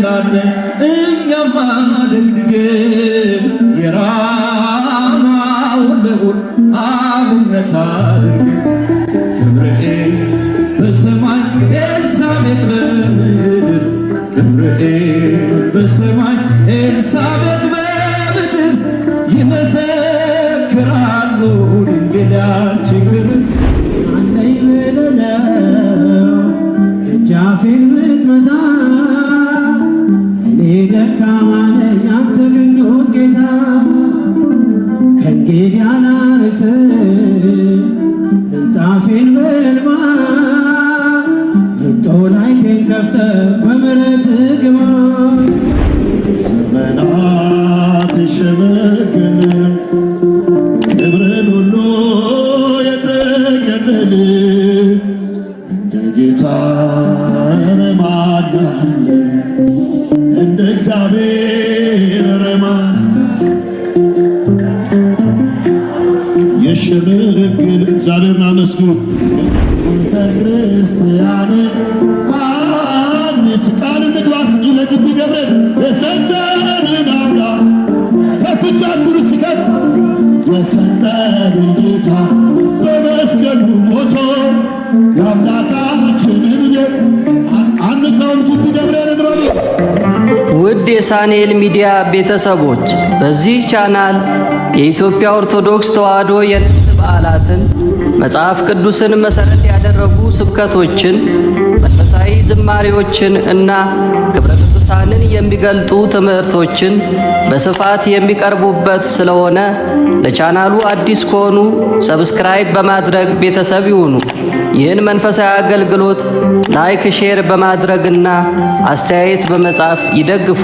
እንላለን እኛማ ደግድገን የራማውን ልዑል አብነት አድርገን ገብርኤል በሰማይ ኤልሳቤጥ በምድር ገብርኤል በሰማይ ኤልሳቤጥ በምድር ይመሰክራሉ ድንግል ያንቺ ክብር አለኝ ብለለው ደጃፌን ብትመታ እኔ ደካማ ነኝ አንተ ቅዱስ ጌታ ከእንግዲህ አላርስም ምንጣፌን በእንባ ጦላይቴን ከፍተህ በምሕረትህ ግባ ዘመናት ሸመገለ ክብርን ሁሉ የተቀበለ እንደ ጌታ ኧረ ማን አለ? እንደ እግዚአብሔር ኧረ ማን የሸመገለ እግዚአብሔርን አመስግኑት። ቤተ ክርስቲያን አንት ቃል ምግባ እስኪ ለግቢ ገብርኤል የሰጠንን አምላክ ከፍቻችን ሲቀር የሰጠንን ጌታ በመስቀሉ ሞቶ የአምላካችንን ቤት አንተውን ግቢ ገብርኤል እንበሉ። ውድ የሳንኤል ሚዲያ ቤተሰቦች በዚህ ቻናል የኢትዮጵያ ኦርቶዶክስ ተዋሕዶ የንግስ በዓላትን፣ መጽሐፍ ቅዱስን መሠረት ያደረጉ ስብከቶችን፣ መንፈሳዊ ዝማሬዎችን እና ክብረ ቅዱሳንን የሚገልጡ ትምህርቶችን በስፋት የሚቀርቡበት ስለሆነ ለቻናሉ አዲስ ከሆኑ ሰብስክራይብ በማድረግ ቤተሰብ ይሁኑ። ይህን መንፈሳዊ አገልግሎት ላይክ፣ ሼር በማድረግና አስተያየት በመጻፍ ይደግፉ።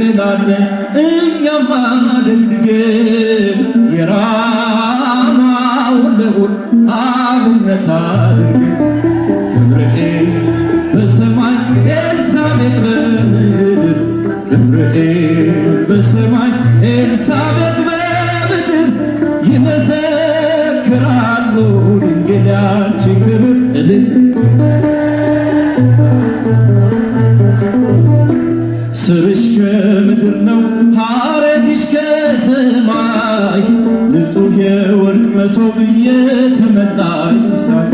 እንላለን እኛማ ደግድገን የራማውን ልዑል አብነት አድርገን ገብርኤል በሰማይ ኤልሳቤጥ በምድር ገብርኤል በሰማይ ኤልሳቤጥ በምድር ይመሰክራሉ ድንግል ያንቺ ክብር ስርሽ ከምድር ነው ሐረግሽ ከሰማይ ንጹሕ የወርቅ መሶብ የተመላሽ ሲሳይ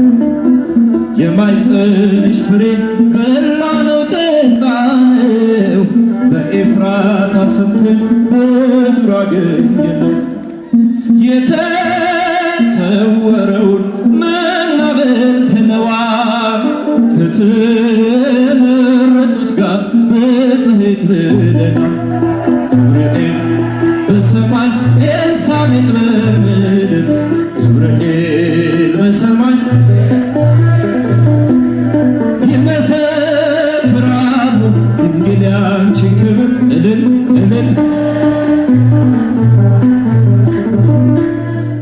የማኅፀንሽ ፍሬን በላነው ጠጣነው በኤፍራታ ሰምተን በዱር አገኘነው የተሰወረውን መና በልተነዋል ከተመረጡት ጋር በጽሕት ብለናል ገብርኤል በሰማይ ኤልሳቤጥ በምድር ገብርኤል በሰማይ ይመሰክራሉ ድንግል ያንቺ ክብር እልል እልል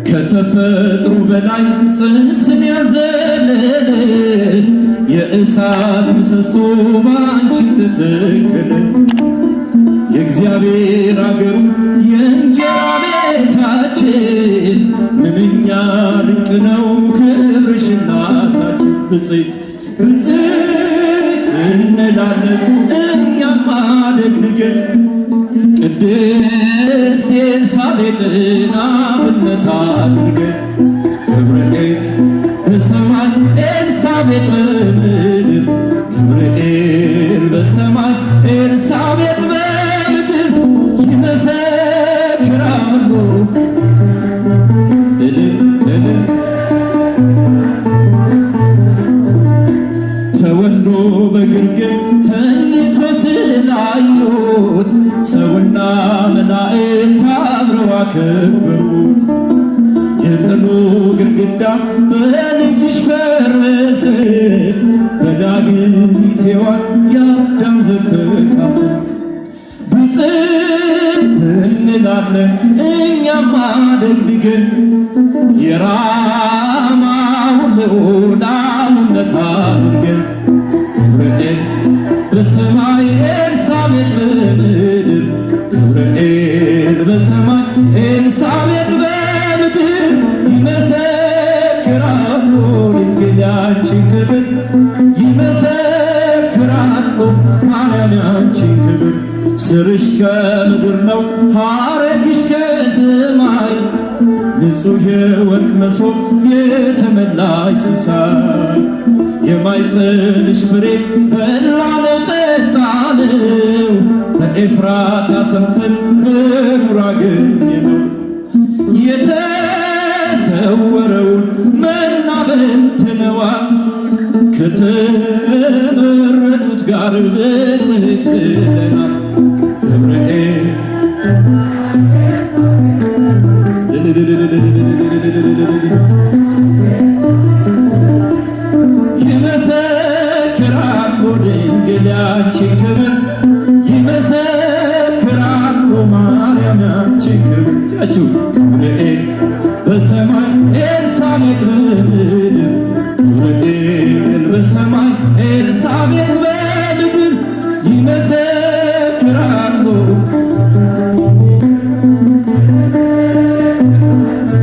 ከተፈጥሮ በላይ ጽንስን ያዘለለ የእሳት ምሰሶ ባንቺ ተተከለ የእግዚአብሔር አገሩ የእንጀራ ቤታችን ምንኛ ድንቅ ነው ክብርሽ እናታችን ብፅዕት ብፅዕት እንላለን እኛማ ደግድገን ቅድስት ኤልሳቤጥን አብነት አድርገን ገብርኤል በሰማይ ኤልሳቤጥ በምድር ገብርኤል በሰማይ ኤልሳቤጥ በምድር ይመሰክራሉ እልል እልል ተወልዶ በግርግም ተኝቶ ስላዩት ሰውና መላእክት አብረው አከበሩት የጥሉ ግድግዳ በልጅሽ ፈረሰ በዳግሚት ሔዋን የአዳም ዘር ተካሰ ብፅዕት እንላለን እኛማ ደግድገን የራማውን ልዑል አብነት አድርገን ገብርኤል በሰማይ ኤልሳቤጥ በምድር ገብርኤል በሰማይ ኤልሳቤጥ በምድር ይመሰክራሉ ድንግል ያንቺ ክብር ስርሽ ከምድር ነው ሐረግሽ ከሰማይ ንጹሕ የወርቅ መሶብ የተመላሽ ሲሳይ የማኅፀንሽ ፍሬ በላነው ጠጣነው በኤፍራታ ሰምተን በዱር አገኘነው የተሰወረውን መና በልተነዋል ከተመረጡት ጋር በጽድቅ ብለናል ገብርኤል ይመሰክራሉ ድንግል ያንቺን ክብር ይመሰክራሉ ማርያም ያንቺን ክብር ጫችሁ ገብርኤል በሰማይ ኤልሳቤጥ በምድር ገብርኤል በሰማይ ኤልሳቤጥ በምድር ይመሰክራሉ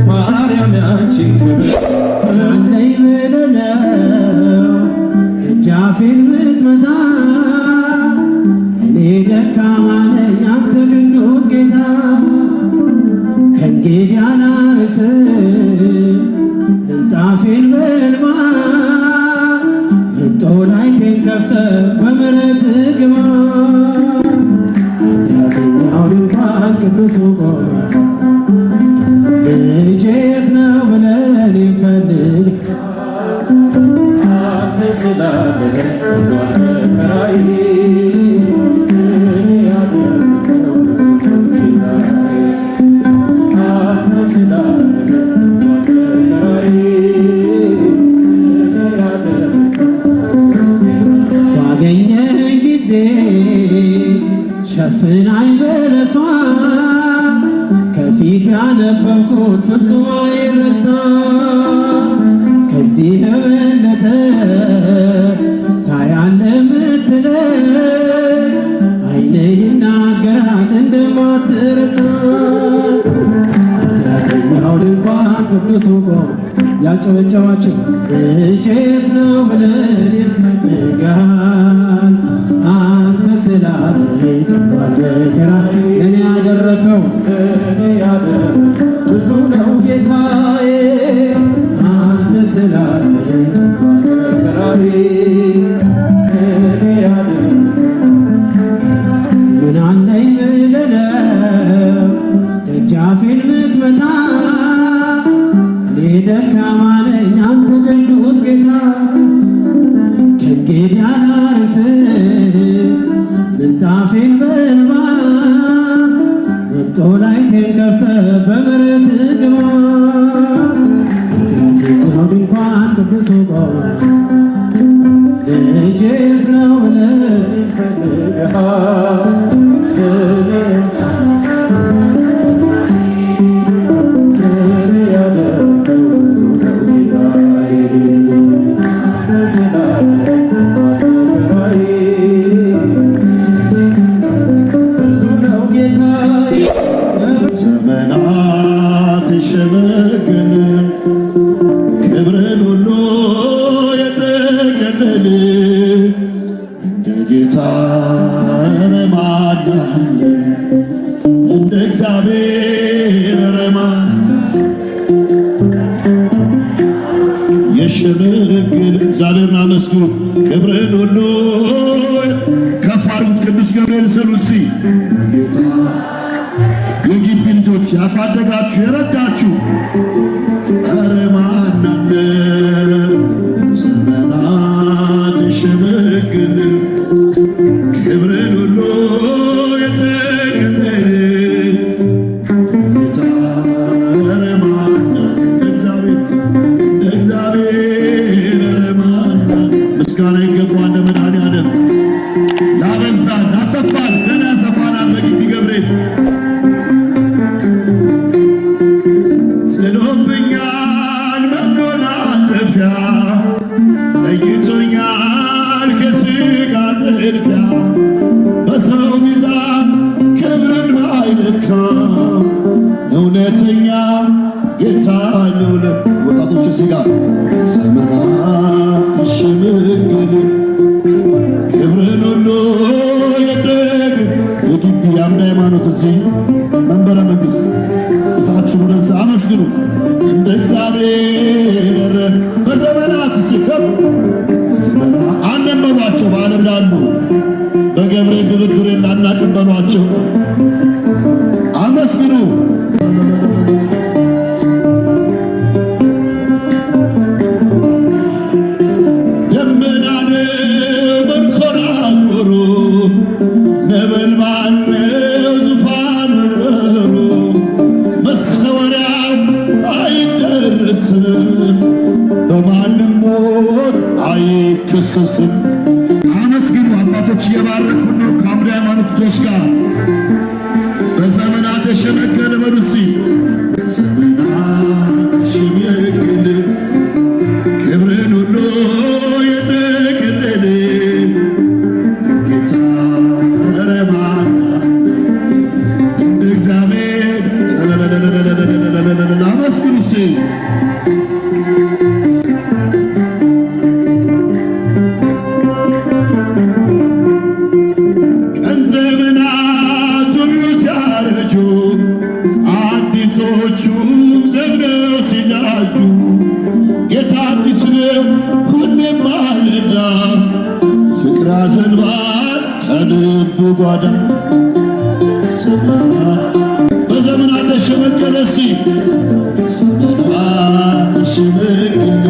ማርያም ያንቺን ክብር አለኝ ብለለው ደጃፌን ብትመታ እኔ ደካማ ነኝ አንተ ቅዱስ ጌታ ከእንግዲህ አላርስም ምንጣፌን በእንባ መጦላይቴን ከፍተህ በምሕረትህ ግባ ኃጢአተኛው ድንኳን ቅዱሱ ቆመ ልጄ የት ነው ብለህ እኔን ፈልግ አንተ ስላለህ መከራዬ እኔ ያደረገው ብዙ ጌታዬ አንተ ስላለህ መከራዬ እኔ ያደረገው ባገኘኝ ጊዜ ሸፍናኝ በለሷ ከፊት ያነበብኩት ፍጹም አይረሳ ከዚህ የበለጠ ታያለህ ምትለኝ ዓይንህ ይናገራል እንደማትረሳ ኃጢአተኛው ድንኳን ቅዱሱ ቆመ ያጨበጨባችሁ ልጄ የት ነው ብለህ እኔን ፈልገሃል አንተ ስላለኝ ቀሏል መከራ ለእኔ ያደረከው እኔ ያደረገው ብዙ ነው ጌታዬ አንተ ስላለኝ መከራዬ እኔ ያደረገው ምን አለኝ ብለህ ነው ደጃፌን ምትመታ እኔ ደካማ ነኝ አንተ ቅዱስ ጌታ ከእንግዲህ አላርስም ምንጣፌን በእንባ መጦላይቴን ከፍተህ በምሕረትህ ግባ ኃጢአተኛው ድንኳን ቅዱሱ ቆመ ልጄ የት ነው ብለህ እኔን ፈልገሃል እኔ ያደረገው ብዙ ነው ጌታዬ አንተ ስላለህ መከራዬ ብዙ ነው ጌታዬ ዘመናት ሸመገለ ክብርን ሁሉ የጠቀለለ እንደ ጌታ ኧረ ማን አለ እንደ እግዚአብሔር ኧረ ማን የሸመገለ እግዚአብሔርን አመስግኑት ክብርን ሁሉ ከፍ አድርጉት ቅዱስ ገብርኤል ስሉ እስቲ ጌታ የግቢ ልጆች ያሳደጋችሁ የረዳችሁ ኧረ ማን አለ ዘመናት የሸመገለ ክብርን ሁሉ የጠቀለለ ጌታ ኧረ ማን አለ እግዚአብሔር ኧረ ማን አለ ምስጋና ይገባዋል ለመድኃኔዓለም ላበዛን ላሰፋን ገና ያሰፋናል በግቢ ገብርኤል ጥሎብኛል መጎናጸፊያ ለይቶኛል ከሥጋ ጥድፊያ በሰው ሚዛን ክብርን ማይለካ እውነተኛ ጌታ ነው። ወጣቶች እዚህ ጋር ዘመናት ተሸመገለ ክብርን ሁሉ የጠገ ከፍ አነበቧቸው። በዓለም ላሉ በገብርኤል ድርድር ላናቅበሏቸው አመስግኑ። ደመናን መንኰራኵሩ ነበልባል ነው ዙፋን መንበሩ መሰወሪያው አይደረስም በማንም ሞት አይከሰስም። አመስግኑ። አባቶች እየባረኩ ነው ከአምደ ሃይማኖት ልጆች ጋር በዘመናት የሸመገለ በሉሲ በዘመናት የሸመገለ ክብርን ሁሉ የጠቀለለ ጌታ ኧረ ማን አለ እንደ እግዚአብሔር። አመስግኑ እስኪ አዲሶቹም ዘምነው ሲጃጁ ጌታ አዲስ ነው ሁሌም ማለዳ ፍቅር ያዘንባል ከልቡ ጓዳ በዘመናት ተሸመገለ በዘመናት ተሸመገለ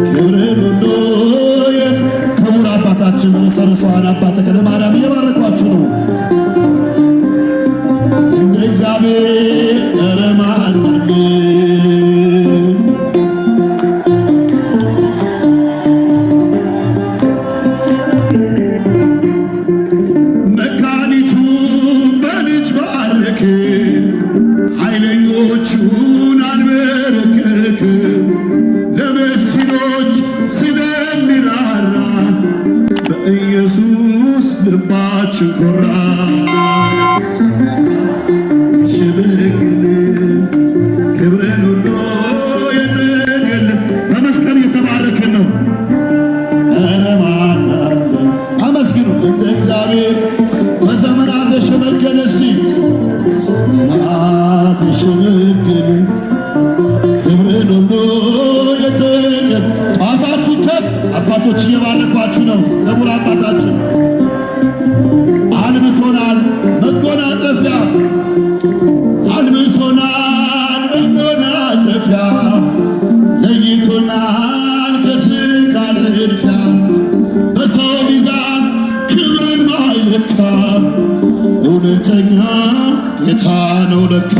ክብርን ሁሉ ክቡር አባታችን ርዕሰ ርዕሳን አባ ተክለ ማርያም እየባረኳችሁ ነው። እንደ እግዚአብሔር ኧረ ማን አለ? መካኒቱን በልጅ ባረከ፣ ኃይለኞቹን አንበረከከ። ለምስኪኖች ስለሚራራ በኢየሱስ ልባችን ኮራ። ክብርን ሁሉ የጠገለ በመስቀል የተባረክን ነው። ኧረ ማን አለ? አመስግኑ። እንደ እግዚአብሔር በዘመናት የሸመገለ በዘመናት የሸመገለ ክብርን ሁሉ የጠገለ ጧፋችሁ ከፍ አባቶች እየባረኳችሁ ነው። ክቡር አባታችን አልብሶናል መጎናጸፊያ አልብሶናል መጎናጸፊያ ለይቶናል ከሥጋ ልድፊያ በሰው ሚዛን ክብርን ማይለካ እውነተኛ ጌታ ነው ለካ።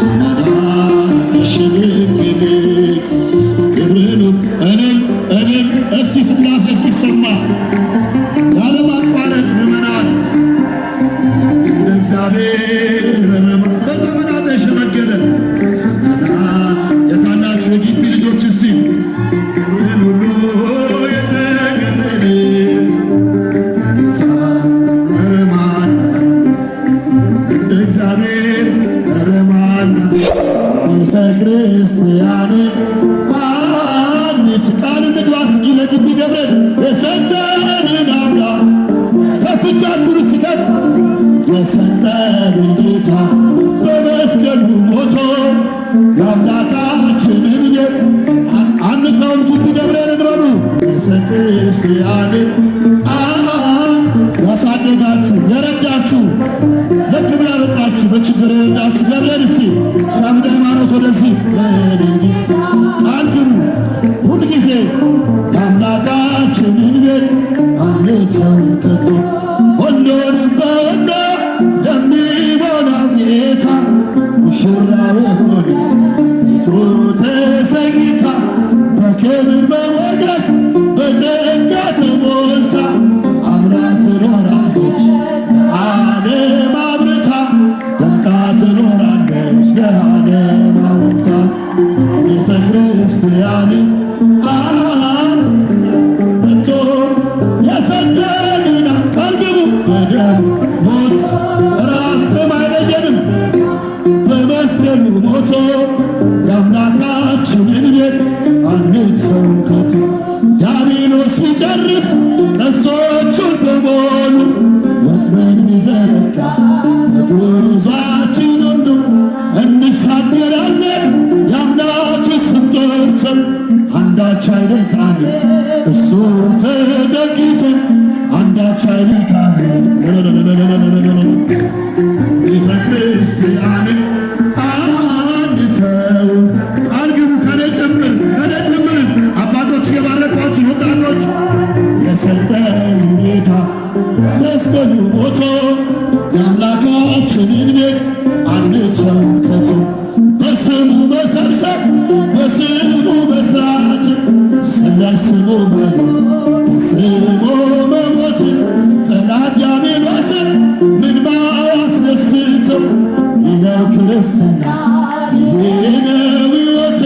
ዘመናት የሸመገለ ክብርን እልል እስቲ ሥላሴ እስኪሰማ ያለማቋረጥ ምዕመናን እንደ እግዚአብሔር በዘመናት የሸመገለ ዘመናት የታላችሁ የግቢ ልጆች እስቲ ክብርን ሁሉ የተገለለ ጌታ ኧረ ማን አለ? እንደ እግዚአብሔር ኧረ ማን አለ? ቤተ ክርስቲያን አንት ቃል እንግባ እስኪ ለግቢ ገብርኤል የሰጠንን አምላክ ከፍቻችን ሲቀር የሰጠንን ጌታ በመስቀሉ ሞቶ የአምላካችንን ቤት አንተውን ግቢ ገብርኤልን በሉ። ቤተ ክርስቲያንን ያሳደጋችሁ የረዳችሁ ለክብር ያበቃችሁ በችግር የረዳችሁ ገብርኤል እስቲ ሰምደ ሃይማኖት ወደዚህ ቃል ግቡ። ሁልጊዜ የአምላካችንን ቤት አንተውን ከቶ ሁሉንም በሁሉ ለሚሞላ ጌታ ሙሽራ የሆነ ቤቱ ተሰኝታ በክብር በሞገስ በጸጋ ተሞልታ አምራ ትኖራለች ለዓለም አብርታ ደምቃ ትኖራለች ለዓለም አብርታ ቤተ ክርስቲያንን መጥቶ የሰደንን አቃልግቡ በደም ሞት ራብትም አይለየንም በመስቀሉ ሞቶ የአምላካችንን ቤት አንተውን ከቶ ዲያብሎስ ቢጨርስ ቀስቶቹን በሞሉ ወጥመድ ቢዘረጋ በጉዟችን ሁሉ እንሻገራለን የአምላክ ስም ጠርተን አንዳች አይነካን እሱን ተጠግተን አንዳች አይነካን ቤተ ክርስቲያንን አንተው ቃል ግቡ ከኔ ጭምር አባቶች የባረኳችሁ ወጣቶች የሰጠን ጌታ መስቀሉ ሞቶ የአምላካችንን ቤት አንተው ከቶ በስሙ መሰብሰብ በስሙ መስራት ስለ ስሙ በስሙ መሞት ጠላት ዲያብሎስን ምን ባያስደስተው ይነው ክርስትና ይነው ሕይወት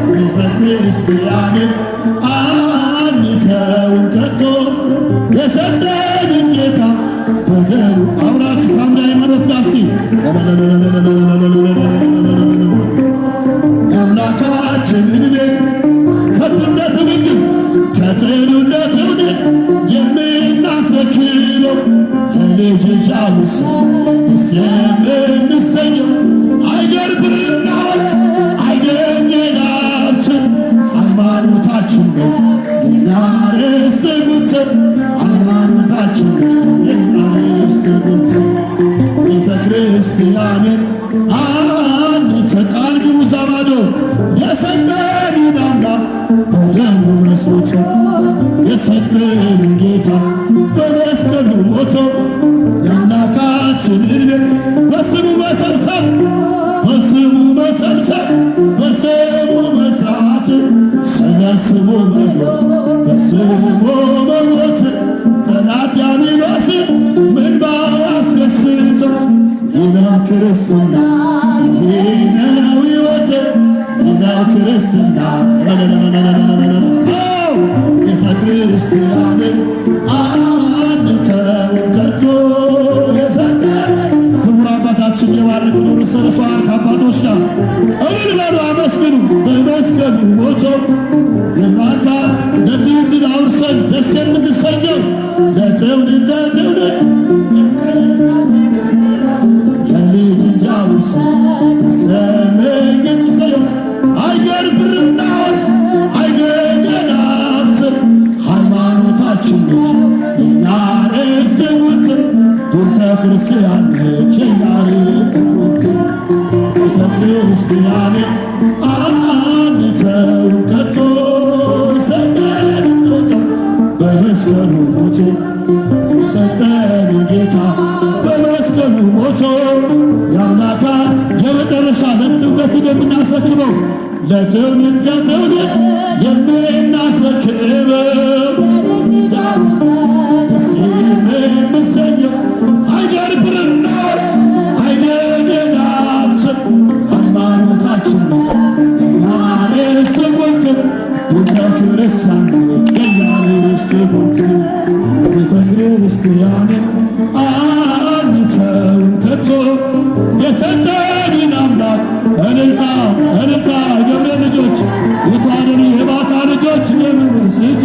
ቤተ ክርስቲያንን አንተውን ከቶ የሰጠንን ጌታ በደሉ አብራችሁ ከአንድ ሃይማኖት ጋር እስቲ የአምላካችንን ቤት ከትውልድ ትውልድ የምናስረክበው ለልጅ ሻውስ ደስ የምንሰኘው አይገር ብርና ወርቅ አይገኘናችን ሃይማኖታችን ነው የኛ ርስት ጉንትን ሃይማኖታችን ነው የኛ ርስት ጉንትን ቤተ ክርስቲያንን ቃል ግቡ ዘማዶ የሰጠንን አምላክ በደሙ መስርቶ የሰጠንን ጌታ በመስቀሉ ሞቶ የአምላካችንን ቤት በስሙ መሰብሰብ በስሙ መስራት ስለ ስሙ መኖር በስሙ መሞት ጠላት ዲያብሎስን ምን ባያስደስተው ይነው ክርስትና ይነው ሕይወት ይነው ክርስትና ቤተ ክርስቲያንን አንተውን ከቶ የሰጠን ክቡር አባታችን የባረኩን ርዕሰ ርዕሳን ከአባቶች ጋር እልል በሉ አመስግኑ። በመስቀሉ ሞቶ የማታ ለትውልድ አውርሰን ደስ የምንሰኘው ለትውልድ ለልጅ ልጅ አውርሰን ደስ የምንሰኘው አየር ብርና ወርቅ አይገኘናችን ሃይማኖታችን ነች የኛ ርስት ጉንትን ቤተ ክርስቲያን ነች የኛ ርስት ጉንትን ቤተ ክርስቲያንን አንተውን ከቶ ሰጠንን ሞቶ በመስቀሉ ሞቶ ሰጠንን ጌታ በመስቀሉ ሞቶ የአምላካ የመጨረሻ ለትውልድ የምናስረክበው ለትውልድ ከትውልድ የምናስረክበው ደስ የምንሰኘው አይገር ብርና ወርቅ አይገኘናችን ሃይማኖታችን ነው የኛ ርስት ጉንትን ቤተ ክርስቲያን የኛ ርስት ጉንትን ቤተ ክርስቲያንን አንተውን ከቶ የሰጠንን አምላክ እልልታ ገብርኤል ልጆች የታደሩ የባታ ልጆች የምመስቶ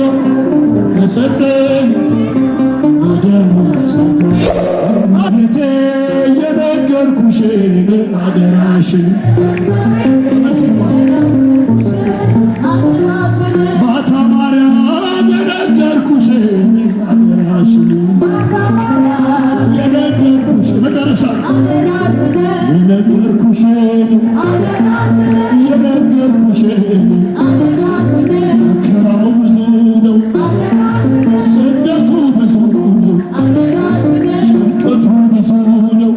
የሰጠን በደሙ መስቶ አቤቴ የነገርኩሽን አደራሽን ባታ ማርያም የነገርኩሽን አደራሽን መጨረሻ የነገርኩሽን መከራው ብዙ ነው፣ ስደቱ ብዙ ነው፣ ጭንቀቱ ብዙ ነው፣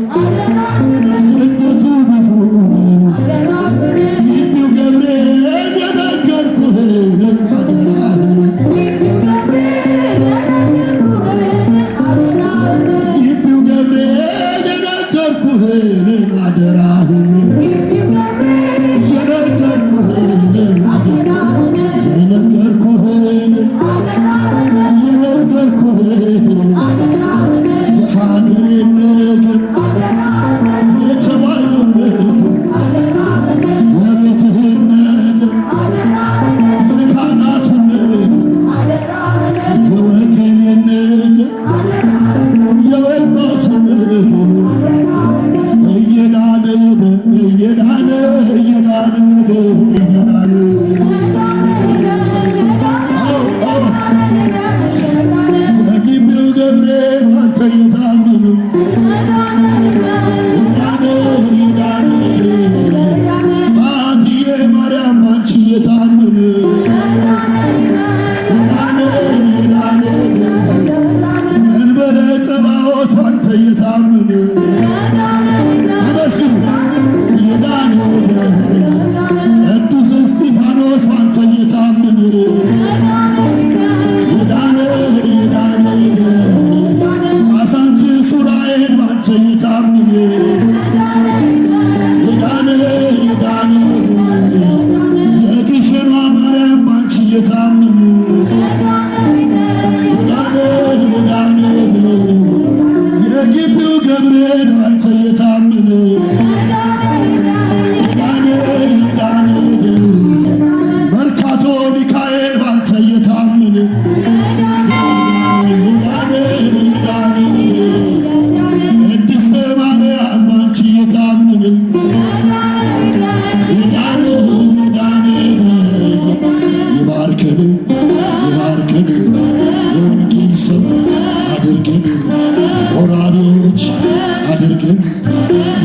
ስደቱ ብዙ ነው። ይቢው ገብርኤል የነገርኩህን አደራህን ይቢው ገብርኤል የነገርኩህን አደራህን የነገርኩህን አደራህን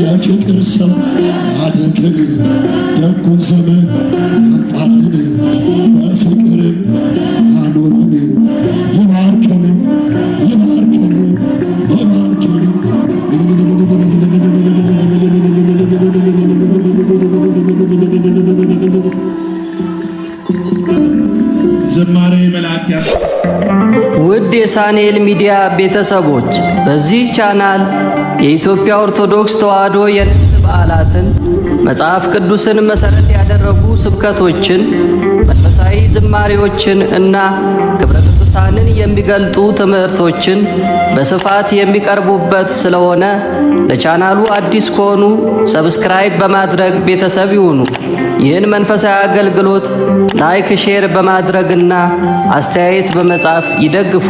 የፍቅር ሰው አድርገን ደጉን ዘመን አምጣልን በፍቅር አኖረን ይባርከን ይባርከን ይባርከን። ዝማሬ መላእክት ውድ የሳኔል ሚዲያ ቤተሰቦች በዚህ ቻናል የኢትዮጵያ ኦርቶዶክስ ተዋሕዶ የንግስ በዓላትን፣ መጽሐፍ ቅዱስን መሠረት ያደረጉ ስብከቶችን፣ መንፈሳዊ ዝማሬዎችን እና ክብረ ቅዱሳንን የሚገልጡ ትምህርቶችን በስፋት የሚቀርቡበት ስለሆነ ለቻናሉ አዲስ ከሆኑ ሰብስክራይብ በማድረግ ቤተሰብ ይሁኑ። ይህን መንፈሳዊ አገልግሎት ላይክ፣ ሼር በማድረግና አስተያየት በመጻፍ ይደግፉ።